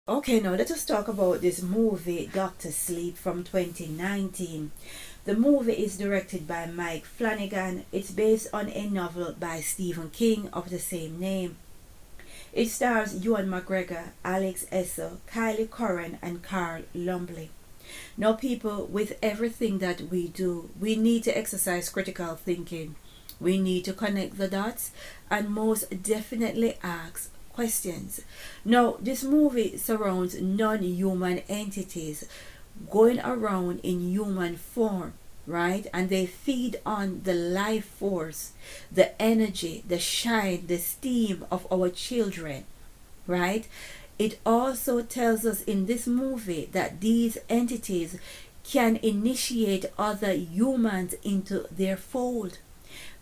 Okay, now let us talk about this movie, Doctor Sleep from 2019. The movie is directed by Mike Flanagan. It's based on a novel by Stephen King of the same name. It stars Ewan McGregor, Alex Esser, Kylie Curran, and Carl Lumbly. Now, people, with everything that we do, we need to exercise critical thinking. We need to connect the dots and most definitely ask questions. Now, this movie surrounds non human entities going around in human form, right? And they feed on the life force, the energy, the shine, the steam of our children, right? It also tells us in this movie that these entities can initiate other humans into their fold.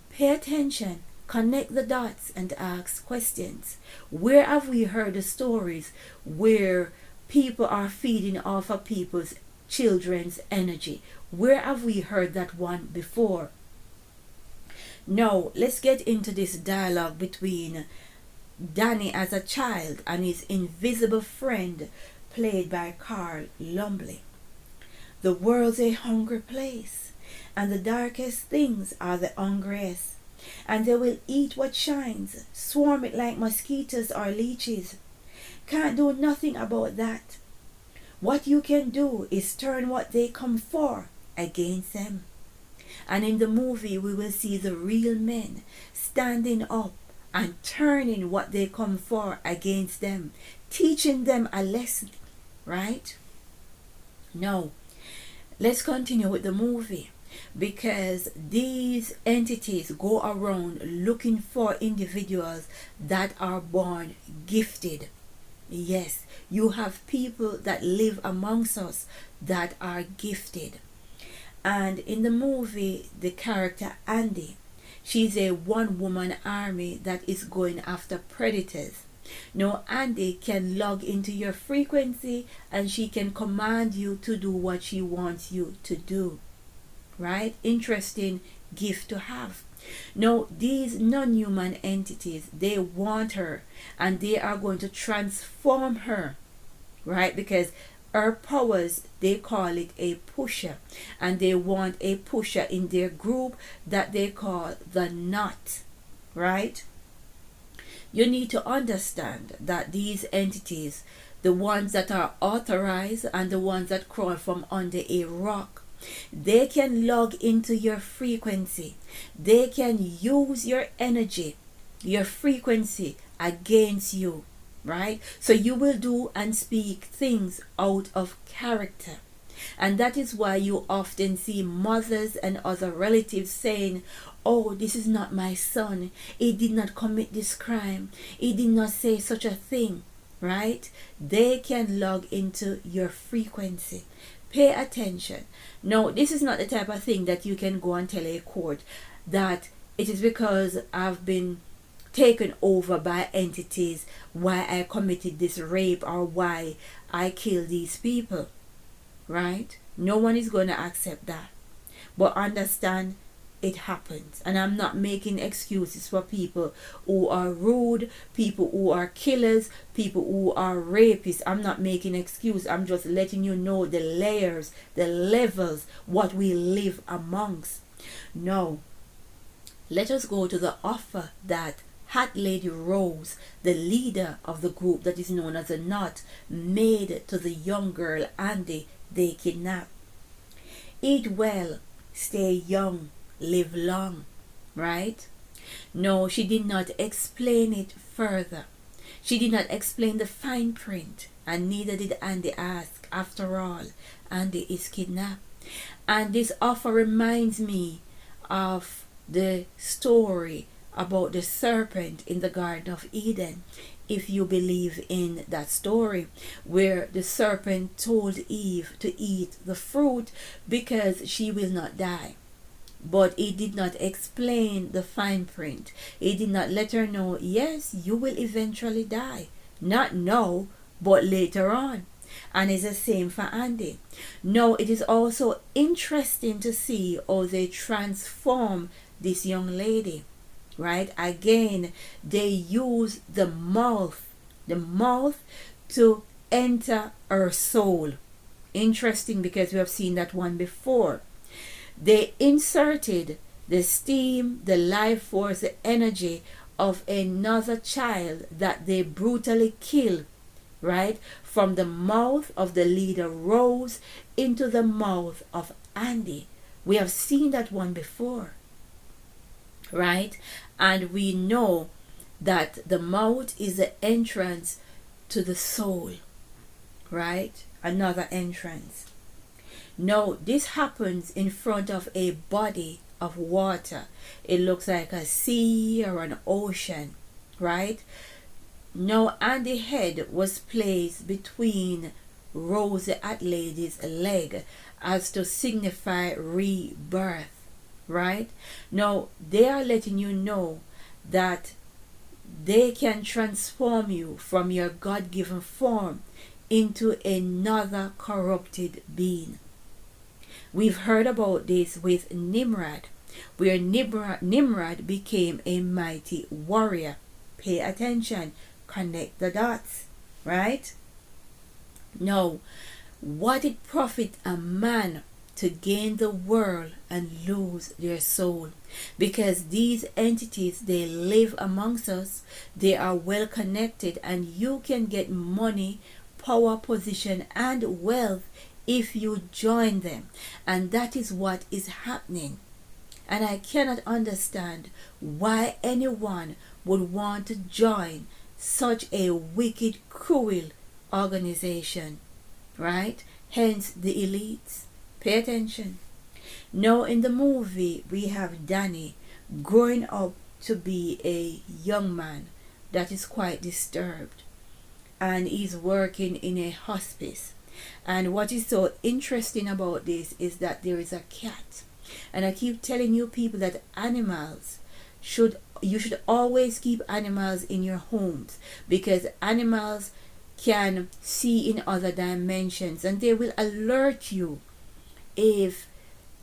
Pay attention, connect the dots, and ask questions. Where have we heard the stories where people are feeding off of people's children's energy? Where have we heard that one before? Now, let's get into this dialogue between Danny as a child and his invisible friend, played by Carl Lumbly. The world's a hungry place, and the darkest things are the hungriest, and they will eat what shines, swarm it like mosquitoes or leeches. Can't do nothing about that. What you can do is turn what they come for against them. And in the movie, we will see the real men standing up and turning what they come for against them, teaching them a lesson, right? Now, let's continue with the movie, because these entities go around looking for individuals that are born gifted. Yes, you have people that live amongst us that are gifted. And in the movie, the character Andy, she's a one-woman army that is going after predators. Now, Andy can log into your frequency and she can command you to do what she wants you to do. Right? Interesting gift to have. Now, these non-human entities, they want her and they are going to transform her. Right? Because her powers, they call it a pusher, and they want a pusher in their group that they call the knot, right? You need to understand that these entities, the ones that are authorized and the ones that crawl from under a rock, they can log into your frequency. They can use your energy, your frequency against you, right? So you will do and speak things out of character. And that is why you often see mothers and other relatives saying, oh, this is not my son. He did not commit this crime. He did not say such a thing, right? They can log into your frequency. Pay attention. Now, this is not the type of thing that you can go and tell a court that it is because I've been taken over by entities why I committed this rape or why I killed these people, right? No one is going to accept that. But understand, it happens. And I'm not making excuses for people who are rude, people who are killers, people who are rapists. I'm not making excuse. I'm just letting you know the layers, the levels, what we live amongst. Now, let us go to the offer that Hat Lady Rose, the leader of the group that is known as the Knot, made to the young girl Andy they kidnapped. Eat well, stay young, live long, right? No, she did not explain it further. She did not explain the fine print, and neither did Andy ask. After all, Andy is kidnapped. And this offer reminds me of the story about the serpent in the Garden of Eden, if you believe in that story, where the serpent told Eve to eat the fruit because she will not die. But he did not explain the fine print. He did not let her know, yes, you will eventually die. Not now, but later on. And it's the same for Andy. Now, it is also interesting to see how they transform this young lady. Right? Again, they use the mouth to enter our soul. Interesting, because we have seen that one before. They inserted the steam, the life force, the energy of another child that they brutally killed, right? From the mouth of the leader Rose into the mouth of Andy. We have seen that one before, right? And we know that the mouth is the entrance to the soul, right? Another entrance. Now, this happens in front of a body of water. It looks like a sea or an ocean, right? Now, Andy's head was placed between Rose the At Lady's leg as to signify rebirth, right? Now, they are letting you know that they can transform you from your God-given form into another corrupted being. We've heard about this with Nimrod, where Nimrod became a mighty warrior. Pay attention, connect the dots, right? Now, what it profit a man to gain the world and lose their soul? Because these entities, they live amongst us, they are well connected, and you can get money, power, position, and wealth if you join them. And that is what is happening. And I cannot understand why anyone would want to join such a wicked, cruel organization, right? Hence the elites. Pay attention. Now, in the movie, we have Danny growing up to be a young man that is quite disturbed, and he's working in a hospice. And what is so interesting about this is that there is a cat. And I keep telling you people that you should always keep animals in your homes, because animals can see in other dimensions, and they will alert you if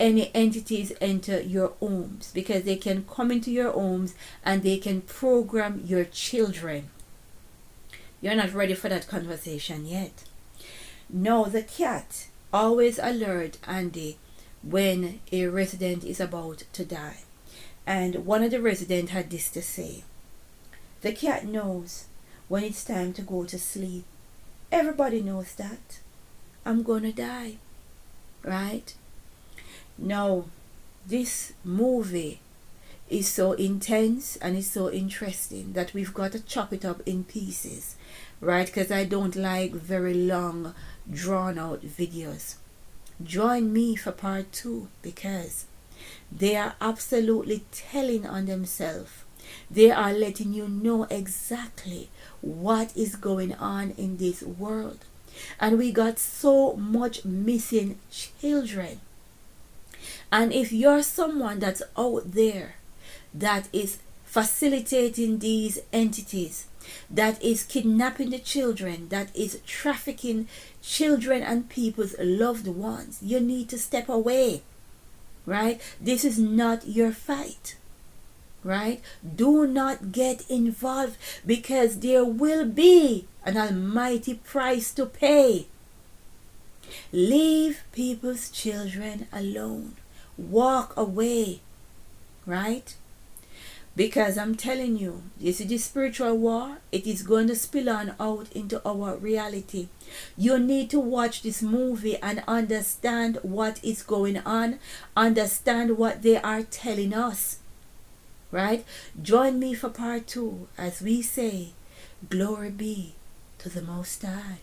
any entities enter your homes, because they can come into your homes and they can program your children. You're not ready for that conversation yet. No, the cat always alert Andy when a resident is about to die. And one of the residents had this to say: the cat knows when it's time to go to sleep. Everybody knows that. I'm gonna die. Right? Now, this movie is so intense and it's so interesting that we've got to chop it up in pieces, right? Because I don't like very long, drawn out videos. Join me for part 2, because they are absolutely telling on themselves. They are letting you know exactly what is going on in this world. And we got so much missing children. And if you're someone that's out there that is facilitating these entities, that is kidnapping the children, that is trafficking children and people's loved ones, you need to step away, right? This is not your fight, right? Do not get involved, because there will be an almighty price to pay. Leave people's children alone. Walk away, right? Because I'm telling you, this is the spiritual war. It is going to spill on out into our reality. You need to watch this movie and understand what is going on. Understand what they are telling us, right? Join me for part 2 as we say, glory be to the Most High.